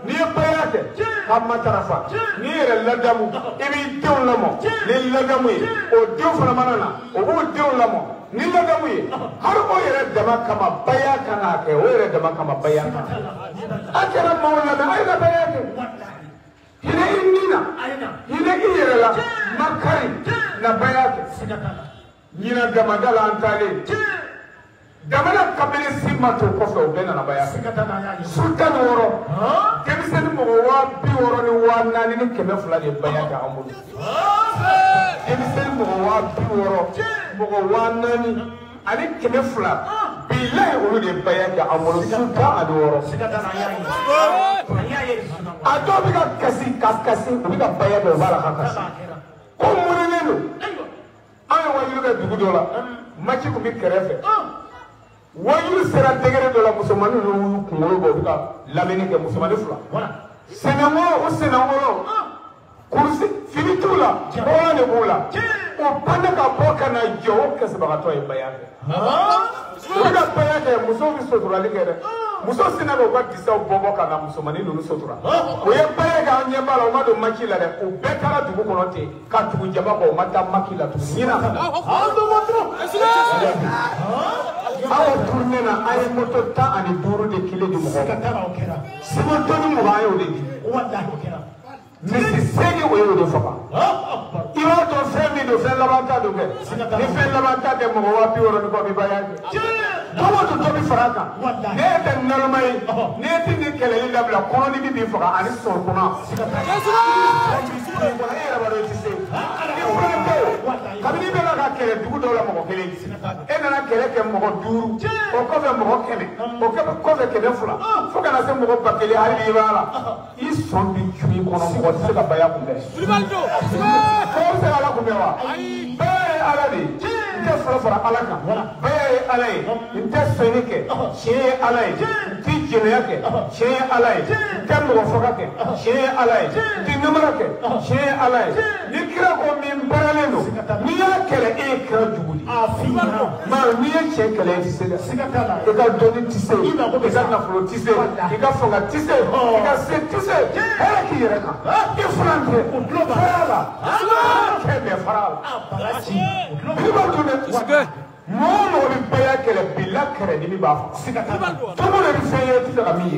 ni bayake kamma tarafa ni yere ladamu ibi dew lamo ni ladamu o dew fana manana o bo dew lamo ni ladamu har o yere dama kama bayaka na ke o yere dama kama bayaka akara mawla na ayda bayake hina innina hina yere la makari na bayake nyina gama dala antale damana kabele simma to ko fe o bena na baya sultan woro kemisen mo wa bi woro ni wa nani ni keme fula de baya ka amulu kemisen mo wa bi woro mo wa nani ani keme fula billahi o de baya ka amulu sultan adu woro ado bi ka kasi bi ka baya do wala ka kasi ko munenu ay wa yuga dugudola machi ko bi kerefe wayuru sera degere do la musulmani no kunkolo bo buka lamini ke musulmani fula senamo kursi finitula bone bula o panda ka boka na jo ke sabato e bayake uga bayake muso bi sotura ligere muso sina go ba disa bobo kana musulmani no sotura o ye bayake anye bala o mado makila de o bekara dugu konote ka tugu jaba ko mata makila tu nyina ando motro awa tourné na ay moto ta ani duru de kile di mo katara o kera simo toni mo ayo de wallahi o kera mais c'est wo yo do fapa iro to femi do fe labanta do be ni fe labanta de mo wa pi woro ko bi bayani to to bi faraka ne te normay ne ti ni kele ni dabla ko ni bi fara ani so ko na kabini bela ka kele dugu do la mo kele e nana kele ke mo duru o ko fe mo kele o ke ko fe kele fula fo kana se mo ba kele hali bala i son bi chui ko no ko se ka baya kumbe ko se ala kumbe wa be ala di inte fara ala ka be ala inte senike she ala ti jene yake she ala inte mo foka ke she ala ti numara ke she ala ni kira ko min baraleno ni ya kele e kira jugudi ma ni ya che kele ti se e ka doni ti se e ka na flo ti se e ka fonga ti se e ka se ti se e ki yere ka e frante o globa ke me farala ni ba to ne mono bi baya kele bila kere ni ba fa to mo le fe ye ti ka mi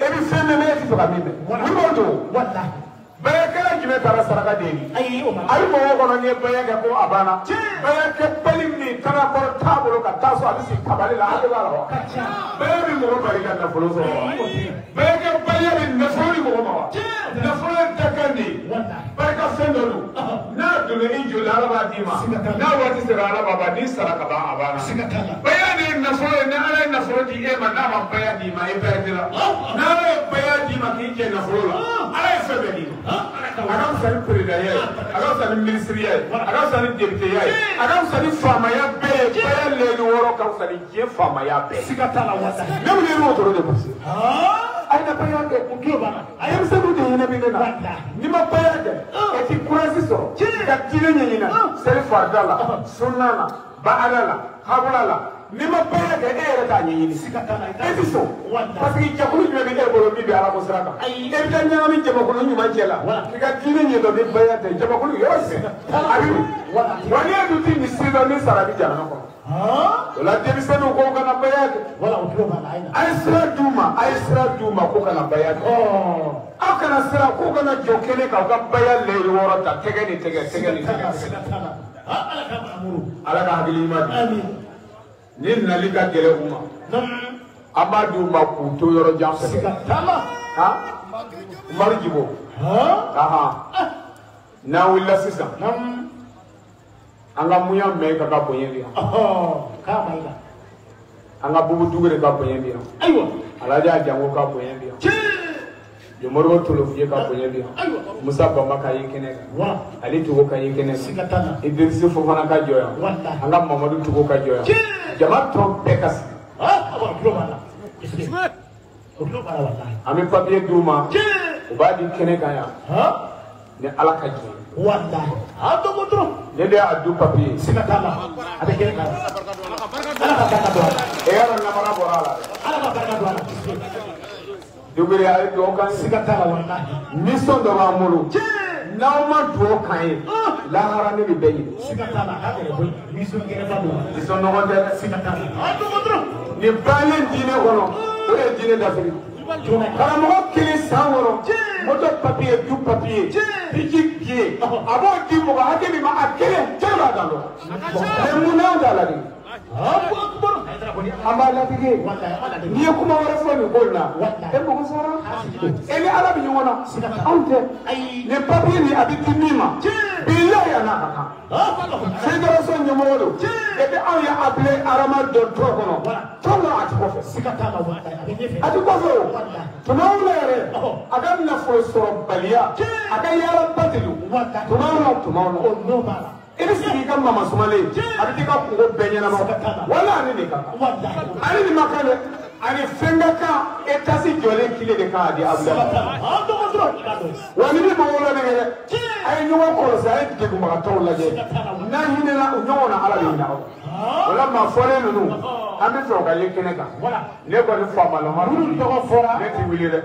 e bi fe me me ti ka mi me ni ba to wallahi bayakela jime tara saraka deni ayi mo wono ne bayaka ko abana bayake balimni tara ko tabolo ka taso alisi kabale la ade bala ho bayi mo bari ka na folo so bayake bayi na foli mo ma na folo takandi baraka sendolu na dole injo la raba dima na wati sira raba ba ni saraka ba abana bayani na folo na ala na folo di e ma na ma bayani ma e bayadira na bayani ma ki je na folo ala e febeli agam sani président agam sani ministre agam sani député agam sani famaya be le woro ka sani je famaya be sikatala wata même les autres de bourse ay na bayake ukiba ayam sanu de yina bi na ni ma bayake e ti courage so ka tire nyina sel fardala sunnana ba'ala habula ni ma bayake e era ta nyini sikatala e so parce que jakulu be be bolo bi ala ko sraka e ta nyama mi jakulu nyuma jela ka tire nyino be bayate jakulu yose abi wani adu ti ni sino ni sarabi jana ko wala demisenu ko kana bayake wala utlo bana aina aisra duma ko kana bayake akana sira ko kana jokene ka bayal le woro ta tege ala ka habilima amin nin nalika gele uma abadu ma ku to yoro jamse ha marjibo na willa sisa anga muya me ka bonyendi ka maila anga bubu dugure ka bonyendi aywa alaja jango ka bonyendi jomoro tolo fiye ka bonyendi musa bamba ka yekene wa ali tugo ka yekene sikatana idrisi fofana ka joya anga mamadu tugo ka joya jama to pekas ami papier duma ubadi kene kaya ne ala ka ji wallahi ado motro ne de adu papier sikatana ade kene kaya ala ka barka do e yaro na mara borala ala ka barka do dugure ay do kan sikatala wallahi mission do ba mulu nawma do kan la harane bi beyi sikatala hakere boy mission gere badu mission no wonde sikatala ni balen dine kono o e dine d'Afrique karamɔgɔ kelen san wɔɔrɔ moto papier du papier piki pied a b'o di mɔgɔ hakɛ min ma a kelen cɛ b'a dan dɔn mais mun n'anw t'a ladi an b'a ladege n'i ye kuma wɛrɛ fɔ nin ko in na e mago sara e ni ala bɛ ɲɔgɔn na anw tɛ nin papier nin a bɛ di min ma bilahi a n'a ka kan fédération ɲɛmɔgɔ don et puis anw ye appelé arama dɔ tɔn kɔnɔ tɔn dɔ a ti kɔfɛ a ti kɔfɛ o tuma min na yɛrɛ a ka nafolo sɔrɔ baliya a ka yaala ba de don tuma min na i bɛ sigi i ka mama sumalen a bɛ t'i ka kungo bɛɛ ɲɛnabɔ wala ani de ka kan ani nin ma kan dɛ ani fɛn ka kan étage jɔlen kile de kan a di Abudulayi wa ni min ma wolo ne kɛ a ye ɲɔgɔn kɔlɔsi a ye degunbagatɔw lajɛ n'a hinɛna u ɲɔgɔn na ala de hinɛ aw o la maa fɔlen ninnu an bɛ fɛ o ka ye kɛnɛ kan ne kɔni faamala minnu tɔgɔ fɔra ne t'i wuli dɛ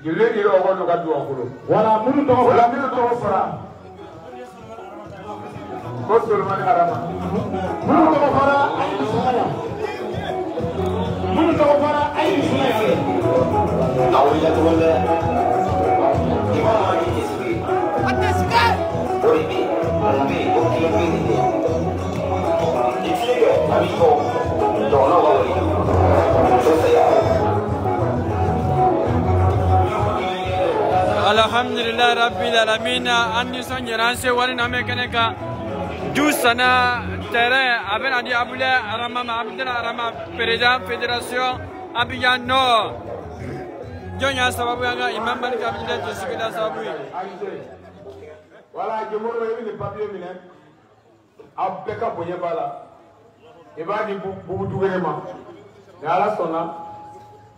jeli yɛrɛ o kɔni ka du a bolo wala minnu tɔgɔ fɔra ko Solomani Arama minnu tɔgɔ fɔra ayi sumaya minnu tɔgɔ fɔra ayi sumaya awo ya tɔgɔ bɛ imama ni isri atesika oribi ombi okibi ikile abiko dɔgɔnɔ ka wuli sosaya alhamdulillah rabbil alamin anni son yeranse wani na me keneka du sana terrain aben adi Abdoulaye Arama Abdoulaye Arama président fédération Abidjan Nord jonya sababu yanga imam Malik Abdoulaye jesikida sababu wala jomoro ni papier minen abeka bonye bala ibadi bu dugere ma ni ala sona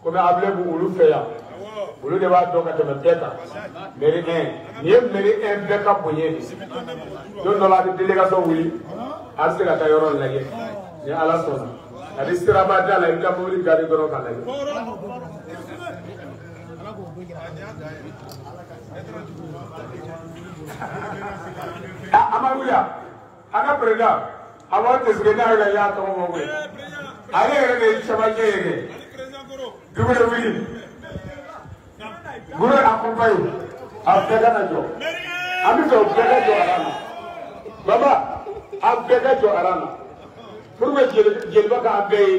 ko be Abdoulaye bu ulu feya olu de b'a dɔn ka tɛmɛ bɛɛ kan mairie 1 nin ye mairie 1 bɛɛ ka bonya de don dɔ la a bɛ délégation wuli a bɛ se ka taa yɔrɔ lajɛ ni ala sɔnna a bɛ siraba da la i bɛ taa mobili gari dɔrɔn ka lajɛ a ma wuli a ka président a b'aw tɛ sigi n'a yɛrɛ y'a tɔgɔ fɔ koyi ale yɛrɛ de ye cɛmancɛ ye kɛ dugu de wuli. Guru accompagne a bɛɛ kana jɔ an bɛ fɛ o bɛɛ ka jɔ aran na baba a bɛɛ ka jɔ aran na pour que jeliba k'a bɛɛ ye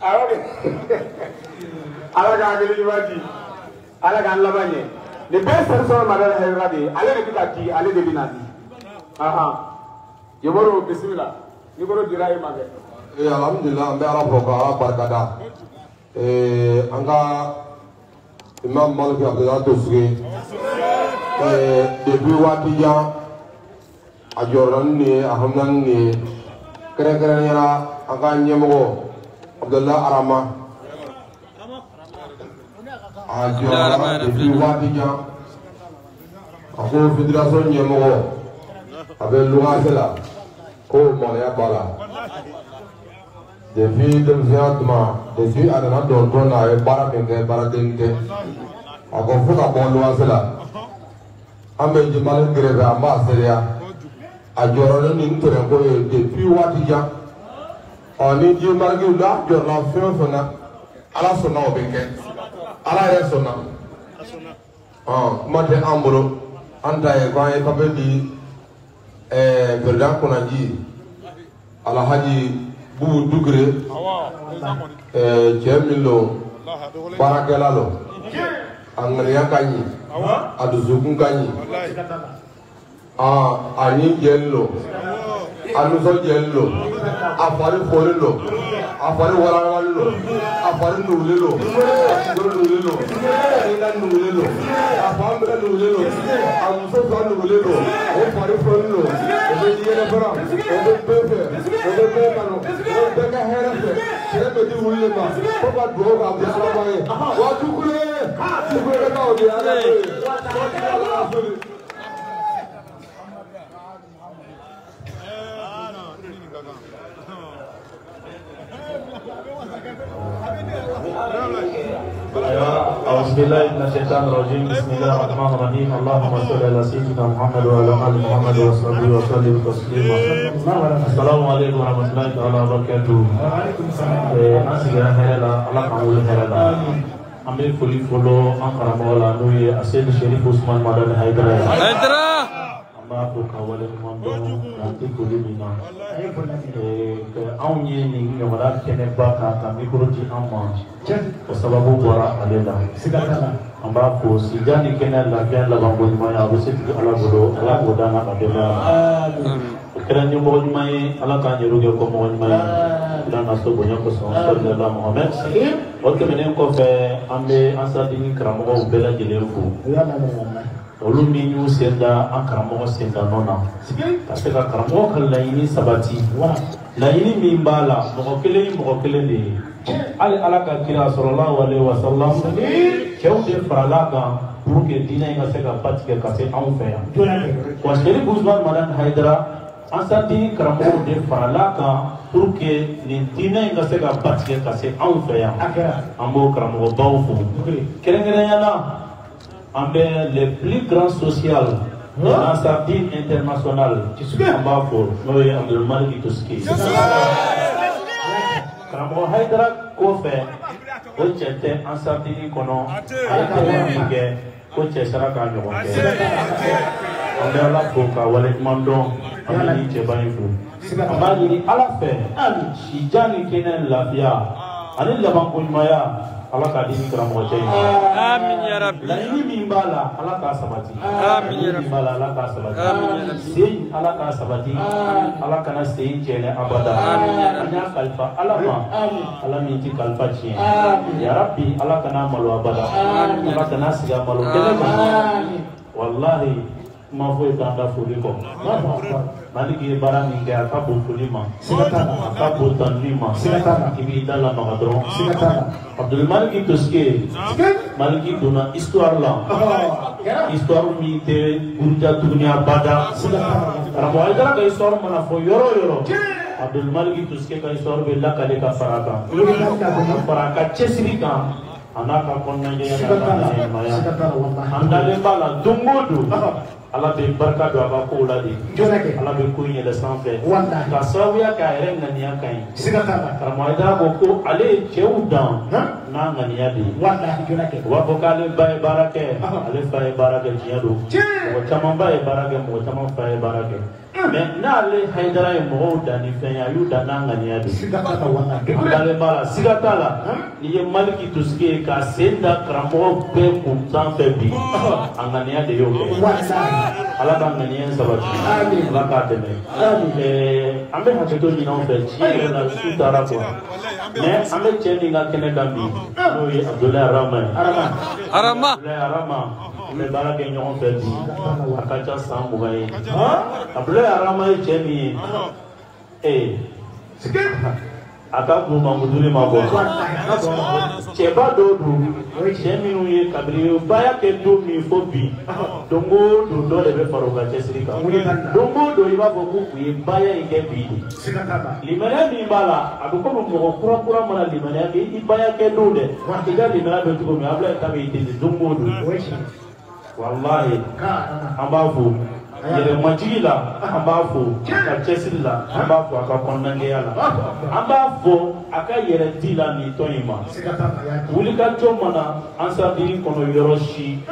awɔ de ala k'a hakili ɲuman di ala k'an laban ɲɛ nin bɛɛ ye sɛrisɔn mara la hɛrɛ de ye ale de bɛ ka di ale de bɛ na di yeboro bisimila ni koro dira e ma kɛ. Alhamdulillah an bɛ ala fɔ k'a barikada an ka. Imam Malik Abdoulaye Toussougé depuis waati jan a jɔyɔrɔ ni ye a hamina ni ye kɛrɛnkɛrɛnnenya an ka ɲɛmɔgɔ Abdoulaye Arama a jɔyɔrɔ depuis waati jan a ko fédération ɲɛmɔgɔ a bɛ luwanse la ko maloya b'a la depuis denmisɛnya tuma depuis a nana dɔn tɔn na a ye baara min kɛ baaraden tɛ a ko fo ka bɔ luwanse la an bɛ jimali gɛrɛfɛ an b'a seereya a jɔyɔrɔ ni ntɛnɛn ko ye depuis waati jan ni jimaliw n'a jɔrɔla fɛn o fɛn na ala sɔnna o bɛ kɛ ala yɛrɛ sɔnna kuma tɛ an bolo an ta ye ko an ye papier di président Konaji Alhaji Bubu Dugre cɛ min lo baarakɛla lo a ŋaniya ka ɲi a dusukun ka ɲi a ni jɛlen lo a nisɔndiyalen lo a fari fɔlen lo a fari walawalalen lo a fari nugulen lo a kunkolo nugulen lo a ɲɛda nugulen lo a fan bɛɛ nugulen lo a muso fila nugulen lo o fari fɔlen lo o bɛ yɛlɛ fana o bɛ bɛɛ fɛ o bɛ bɛɛ kanu o bɛ bɛɛ ka hɛrɛ fɛ cɛ bɛ di wuli de ma fo ka dugawu k'a bɛ alama ye wa tukule tukule ka o de ala ye waati ala ka sori. أعوذ بالله من الشيطان الرجيم بسم الله الرحمن الرحيم اللهم صل على سيدنا محمد وعلى آل محمد وصحبه وسلم تسليما السلام عليكم ورحمة الله تعالى وبركاته وعليكم السلام أنسينا هلا الله كمول هلا أمي فولي فولو أنكر مولا نوي أسيد شريف عثمان مدن هيدرا ma ko ka wale mando nanti kuli mina aunye ni nyamara kene baka ka mikro ti amma ko sababu bora alela sigata amba ko sijani kene la kan la bango ma ya bo siti ala bodo ala boda na adela kran ni mo mai ala ka nyeru ge ko mo mai dan aso bonya ko so sallallahu muhammad o ke menen ko fe ambe ansa dini kramo ko bela jelefu olu min y'u senda an karamɔgɔ senda nɔ na parce que ka karamɔgɔ ka laɲini sabati laɲini min b'a la mɔgɔ kelen de ye hali ala ka kira sallallahu alaihi wasallam cɛw de farala kan pour que diinɛ in ka se ka batigɛ ka se anw fɛ yan wa Sherif Ousmane Madani Haidara ansa dini karamɔgɔw de farala kan pour que nin diinɛ in ka se ka batigɛ ka se anw fɛ yan an b'o karamɔgɔbaw fo kɛrɛnkɛrɛnnenya la les plus grands social de l'Ansardine internationale en bas pour nous et Abdelmalik Tuski. Karamɔgɔ Haidara ko fɛ o cɛ tɛ Ansardine kɔnɔ a ye tɛmɛ min kɛ ko cɛ sera k'a ɲɔgɔn kɛ. An bɛ Ala fo ka waleɲuman dɔn an bɛ nin cɛba in fo. An b'a ɲini Ala fɛ si jan ni kɛnɛ lafiya ani labanko ɲumanya Allah ka dini karamɔgɔ cɛ in. Amin ya Rabbi. Laɲini min b'a la Ala k'a sabati. Amin ya Rabbi. Ala k'a sabati. Amin ya Rabbi. Sen Ala k'a sabati. Ala kana sen jɛnɛ abada. Amin ya Rabbi. An y'a kalifa Ala ma. Ala min ti kalifa tiɲɛ. Ya Rabbi Ala kana malo abada. Ala kana sigi a malo kɛnɛ kan. Wallahi ma foyi t'an da foli kɔ. Maliki ye baara min kɛ a ka bon foli ma. Siga t'a la. A ka bon tanuli ma. Siga t'a la. I b'i da lamaga dɔrɔn. Siga t'a la. Abdelmalik Tuski Maliki donna histoire la histoire min tɛ buruja tuguni abada. Karamɔgɔ Haidara ka histoire mana fɔ yɔrɔ o yɔrɔ Abdelmalik Tuski ka histoire bɛ lakale ka fara kan. Ka fara a ka cɛsiri kan a n'a ka kɔnɔnajɛya n'a ka ɲɛnɛmaya. An dalen b'a la don o don Ala bɛ barika don a ka kow la de. Ala bɛ ko in yɛlɛ sanfɛ. Ka sababuya kɛ a yɛrɛ ŋaniya ka ɲi. Karamɔgɔ Haidara ko ko ale ye cɛw dan n'a ŋaniya de ye. U b'a fɔ k'ale ba ye baara kɛ ale fa ye baara kɛ tiɲɛ don. Mɔgɔ caman ba ye baara kɛ mɔgɔ caman fa ye baara kɛ. Mais n'ale Haidara ye mɔgɔw dan ni fɛn ye a y'u dan n'a ŋaniya de ye. An dalen b'a la siga t'a la n'i ye Maliki Tuski ye k'a sen da karamɔgɔ bɛɛ kun sanfɛ bi a ŋaniya de y'o kɛ. Ala ka ŋaniya sabati Ala k'a dɛmɛ. An bɛ hakɛto ɲini anw fɛ tiɲɛ yɛrɛ la su taara quoi mais an bɛ cɛ min ka kɛnɛ kan bi n'o ye Abdoulaye Arama ye. Abdoulaye Arama an bɛ baara kɛ ɲɔgɔn fɛ bi a ka ca san 20 ye. Abdoulaye Arama ye cɛ min ye a ka kun mankutuli ma bɔ. Cɛba dɔw don cɛ minnu ye kabiri baya kɛ don min fo bi don o don dɔ de bɛ fara u ka cɛsiri kan. Don o don i b'a fɔ ko u ye baya in kɛ bi de. Limaniya min b'a la a bɛ komi mɔgɔ kura mana limaniya kɛ i baya kɛ don dɛ i ka limaniya bɛ cogo min Abdoulaye ta bɛ i deli don o don. Wallahi an b'a fo yɛrɛmajigi la an b'a fo a ka cɛsiri la an b'a fo a ka kɔnɔnajɛya la an b'a fo a ka yɛrɛ di la nin tɔn in ma. Wulikajɔ mana Ansardine kɔnɔ yɔrɔ si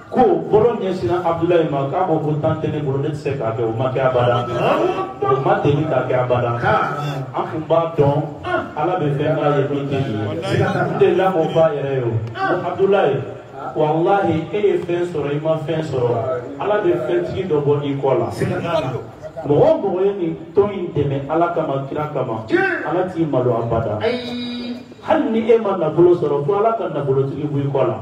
ko bolo ɲɛsinna Abdoulaye ma k'a ko temps tɛ ne bolo ne tɛ se k'a kɛ o ma kɛ abada o ma deli k'a kɛ abada an tun b'a dɔn Ala bɛ fɛn k'a ye min tɛ nin ye n delila k'o fɔ a yɛrɛ ye o Abdoulaye wallahi e ye fɛn sɔrɔ i ma fɛn sɔrɔ Ala bɛ fɛntigi dɔ bɔ i kɔ la. Mɔgɔ o mɔgɔ ye nin tɔn in dɛmɛ Ala kama kira kama Ala t'i malo abada. Hali ni e ma nafolo sɔrɔ fo Ala ka nafolotigi bɔ i kɔ la.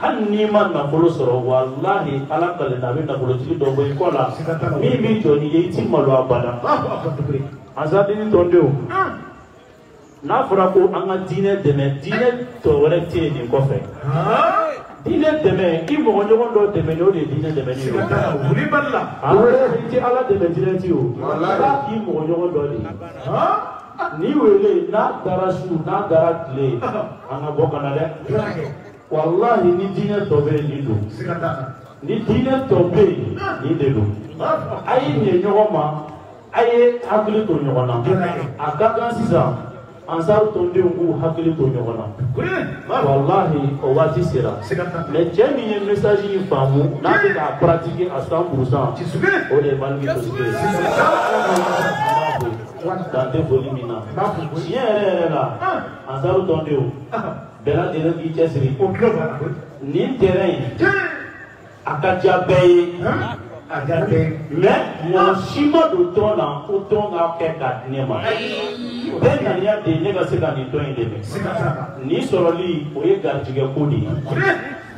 Hali n'i ma nafolo sɔrɔ wallahi Ala kalen a bɛ nafolotigi dɔ bɔ i kɔ la min b'i jɔ n'i ye i t'i malo abada. Ansardine tɔndenw n'a fɔra ko an ka diinɛ dɛmɛ diinɛ tɔ wɛrɛ tɛ yen nin kɔfɛ. Diinɛ dɛmɛ i mɔgɔ ɲɔgɔn dɔ dɛmɛ o de ye diinɛ dɛmɛ ni ye. I tɛ Ala dɛmɛ direct o k'a k'i mɔgɔ ɲɔgɔn dɔ de ye. N'i wele n'a dara su n'a dara tile an ka bɔ ka na dɛ. wallahi ni diinɛ tɔ bɛ nin don ni diinɛ tɔ bɛ nin de don a ye ɲɛ ɲɔgɔn ma a ye hakili to ɲɔgɔn na a ka kan sisan ansaru tɔndenw k'u hakili to ɲɔgɔn na wallahi o waati sera mais cɛ min ye message in faamu n'a bɛ k'a pratiquer à 100% o de ye Malick Tosike dante foli min na tiɲɛ yɛrɛ la ansaru tɔndenw bɛɛ lajɛlen k'i cɛsiri nin terrain in a ka diya bɛɛ ye mais mɔgɔ si ma don tɔn na ko tɔn ka kɛ ka di ne ma bɛɛ ŋaniya de ne ka se ka nin tɔn in dɛmɛ nin sɔrɔli o ye garijɛgɛ ko de ye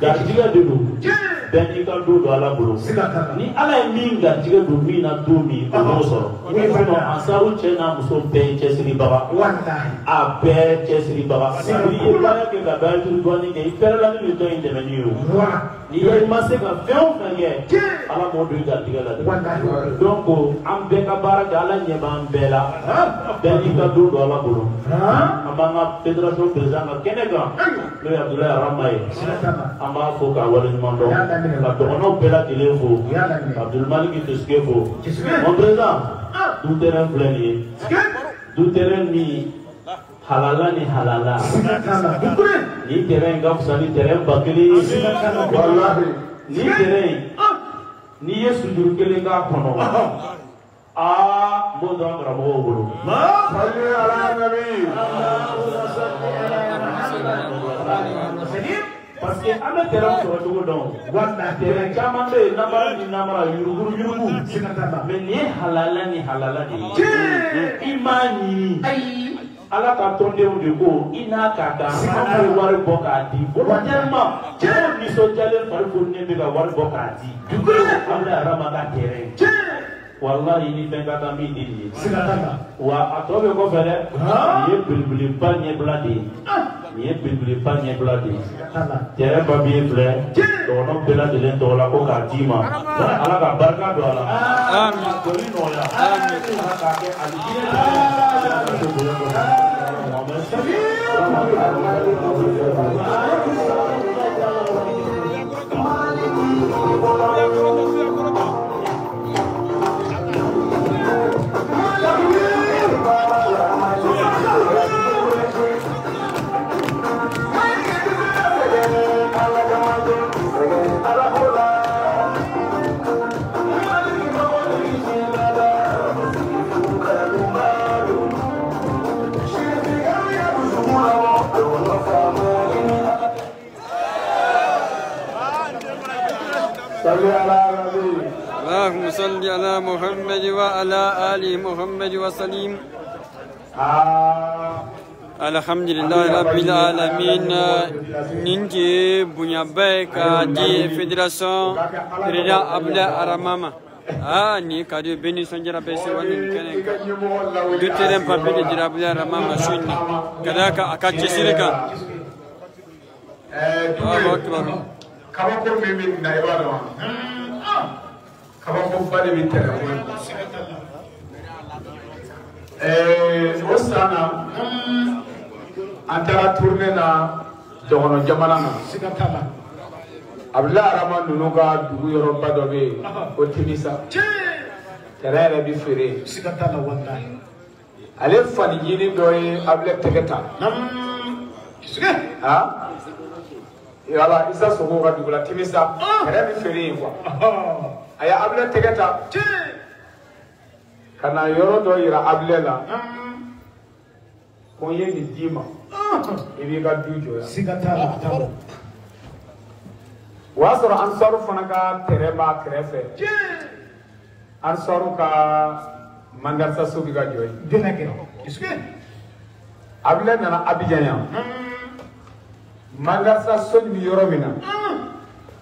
garijɛgɛ de don bɛɛ n'i ka don don Ala bolo ni Ala ye min garijɛgɛ don min na don min o b'o sɔrɔ sinon ansaru cɛ n'a muso bɛɛ ye cɛsiribaga a bɛɛ cɛsiribaga n'i ye baara kɛ ka bayaturu dɔɔni kɛ i pɛrɛla ni nin tɔn in dɛmɛni ye o n'i ye ma se ka fɛn o fɛn kɛ Ala m'o don i garijɛgɛ la dɛ donc an bɛɛ ka baara kɛ Ala ɲɛ b'an bɛɛ la bɛɛ n'i ka don don Ala bolo an b'an ka fédération président ka kɛnɛ kan n'o ye Abdoulaye Arama ye an b'a fo k'a waleɲuman dɔn ka dɔgɔnɔw bɛɛ lajɛlen fo ka Abdul Malik Tosike fo mon président du terrain filɛ nin ye du terrain min halala ni halala ni terrain ka fisa ni terrain ba kelen ye ni terrain n'i ye sujuru kelen k'a kɔnɔ m'o dɔn karamɔgɔw bolo parce que an bɛ terrain sɔrɔ cogo dɔn terrain caman bɛ yen namara ni namara yurugu yurugu mais nin ye halala ni halala de ye i m'a ɲini Ala ka tɔndenw de ko i n'a ka kan an bɛ wari bɔ k'a di volontairement cɛw nisɔndiyalen fari fununen bɛ ka wari bɔ k'a di Abdoulaye Arama ka terrain wallahi ni fɛn ka kan min de ye wa a tɔ bɛ kɔfɛ dɛ nin ye belebeleba ɲɛbila de ye nin ye belebeleba ɲɛbila de ye terrain papier filɛ dɔgɔnɔw bɛɛ lajɛlen tɔgɔ la ko k'a d'i ma Ala ka barika don a la foli nɔgɔya Ala k'a kɛ ali اللهم صل على محمد وعلى آل محمد وسلم الحمد لله رب العالمين نينجي بنيابك دي فيدراسيون ريدا Abdoulaye Arama ni kadi beni sanjara besi wani kene du terrain papier de Abdoulaye Arama machine kadaka akache sirika kabako min na ibada wa kabako bale min tere osana antara tourner na dogono jamana na sikatala Abdoulaye Arama nunu ka dugu yɔrɔ ba dɔ bɛ yen o Timisa terrain yɛrɛ bi feere sikatala wallahi ale fani ɲini dɔ ye Abdoulaye tɛgɛ ta yala isa sogo ka dugu la Timisa terrain bi feere yen quoi a ye Abdoulaye tɛgɛ ta ka na yɔrɔ dɔ yira Abdoulaye la ko n ye nin d'i ma i b'i ka du jɔ yan sikatala o y'a sɔrɔ ansaru fana ka terrain b'a kɛrɛfɛ ansaru ka mandarisa so bɛ ka jɔ yen Abdoulaye nana Abidjan yan mandarisa so bɛ yɔrɔ min na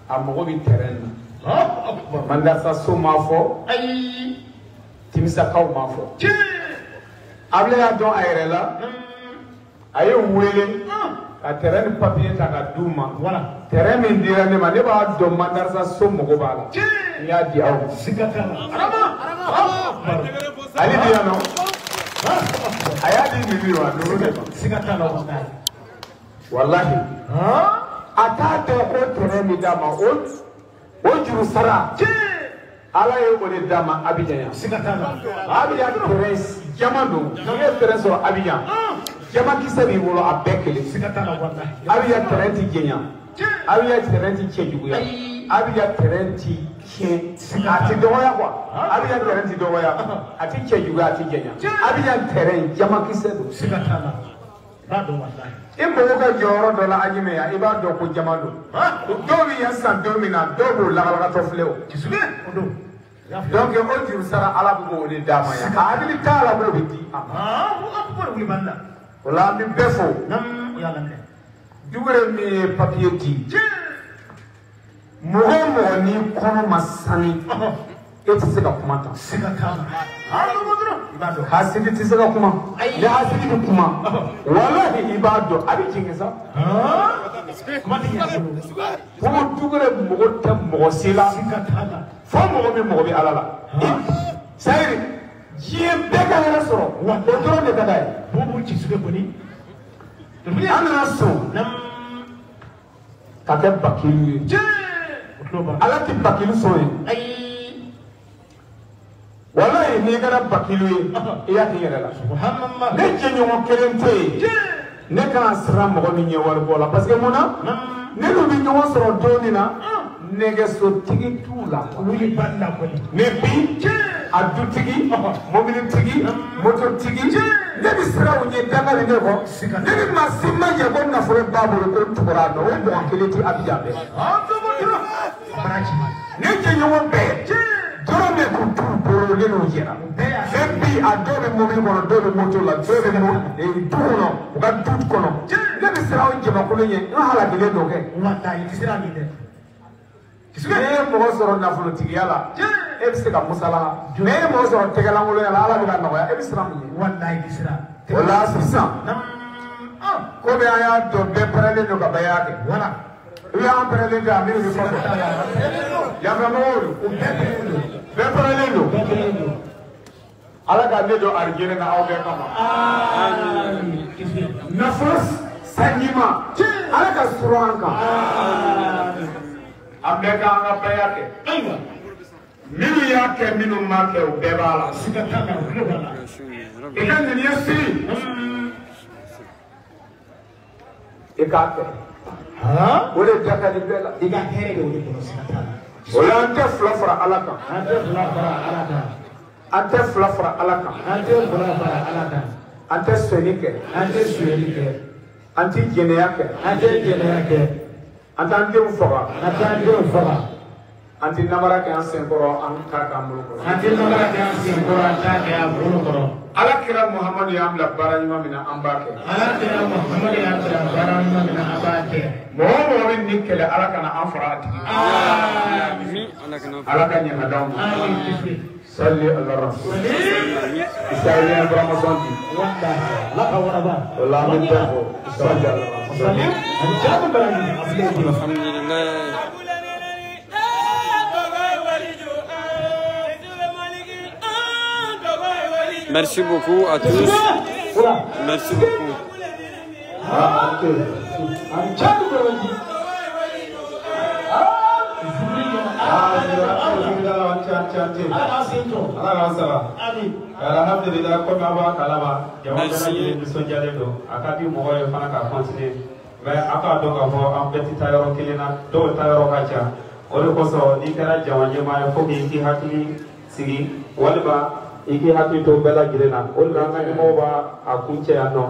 a mago bɛ terrain na mandarisa so m'a fɔ Timisakaw m'a fɔ Abdoulaye y'a dɔn a yɛrɛ la a ye n wele ka terrain ni papier ta ka d'u ma terrain min dira ne ma ne b'a dɔn mandarisa so mago b'a la n y'a di aw ma ali di yan nɔ a y'a di Mimi wa nunu de ma wallahi ata to ko tere mi dama o juru sara ala ye ko de dama Abidjan sikatala Abidjan tere jamando ne tere so Abidjan jama kisa bi wolo abekele sikatala wallahi Abidjan tere ti Kenya Abidjan tere ti Chejuguya Abidjan tere ti ati doya kwa Abidjan tere ti doya ati Chejuguya ati Kenya Abidjan tere jama kisa do sikatala rado wallahi imbo ka joro do la ajime ya iba do ko jamando do mi yasan do mi na do bo la la to fleo kisube odo donc o juru sara ala bu de dama ya adili tala bo biti akbar wuli banda wala mi befo nam yalla ne dugure mi papier di mo ni kono masani eti se ka kuma ta sikatala modro ibado hasidi ti se ka kuma ya hasidi ki kuma wallahi ibado abi jingesa mati ya ko dugure mo ta mo sila sikatala fo mo mi mo bi alala sayri je bega na soro wa do de kadai bobu kisube boni ana so nam ka ke bakilu je oktoba ala ti bakilu so yi ay wallahi ni gara bakilu yi ya ti yere la muhammad ne je nyomo kelente ne kana sira mo mi nyewar bola parce que mona ne lu bi nyomo soro doni na nege so tigi tula wuli banda ko ne bi adu tigi mobile tigi motor tigi ne bi sira wonye danga ne ko ne bi masima je ko na fure babu ko tubara no o mo keleti Abidjan be ne je nyomo be doro me ko tuboro ne no jera bi adobe mobile ko dobe motor la dobe mo e duno ga tut kono ne bi sira wonje ma ko ne no hala gele do ke wallahi kisira ni de ne mo soro na fulo tigi yala e bi se ka musala ne mo soro tegala ngolo yala ala bi ka no ya e bi sira mo wallahi kisira wala sisan ko be aya do be parale no ka bayake wala ya am parale da mi ni ko ya ba mo be parale no ala ka ne do arjene na awbe kama amin kisira nafas sanjima ala ka suranka ambe ka nga bayake aywa minu yake minu make o be bala sikatala wala ikan ni yesi ikate wole jakali bela iga tere wuli ko sikatala wala ante flafra alaka ante fulafara alada ante flafra alaka ante fulafara alada ante senike ante suelike ante jeneyake ante jeneke ante ufoga ante fara ante namara ke ansenkoro an kaka mulko ante namara ke ansin ko anta ke abulu ko ala kira muhammad ya amla baranyima mina ambake ala kira muhammad ya kira baranyima mina abake mo min nikele ala kana anfarati amin ala kan nyama dawo amin kisri salli ala rasul salli ala ramadan wallahi la kawara wala min tafo salli ala rasul salim anjabu barani afleji alhamdulillah. Merci beaucoup à tous. Merci beaucoup. anjabu barani alhamdulillah ko ma ba kalama jama bana ye nisɔndiyalen don a ka di mɔgɔ ye fana ka continuer mais a k'a dɔn k'a fɔ an bɛɛ tɛ taa yɔrɔ kelen na dɔw ta yɔrɔ ka ca o de kosɔn n'i kɛra jama ɲɛmaa ye fo k'i hakili sigi walima i k'i hakili to bɛɛ lajɛlen na o de la an ka ɲɛmɔgɔw b'a a kun cɛ yan nɔ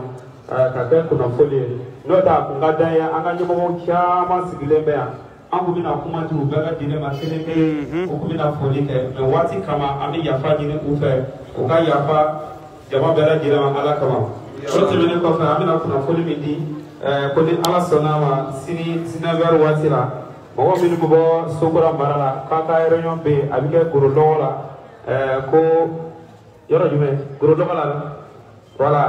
ka kɛ kunnafoni ye n'o tɛ a kun ka d'an ye an ka ɲɛmɔgɔw caman sigilen bɛ yan an kun bɛna kuma di u bɛɛ lajɛlen ma kelen kelen u kun bɛna foli kɛ mais waati kama an bɛ yafa ɲini u fɛ u ka yafa jama bɛɛ lajɛlen ma ala kama o tɛmɛnen kɔfɛ an bɛna kunnafoni min di ko ni ala sɔnna a ma sini 19h waati la mɔgɔ minnu bɛ bɔ Sokora mara la k'a ka réunion bɛ yen a bɛ kɛ Gorodɔgɔ la ko yɔrɔ jumɛn Gorodɔgɔ la voilà.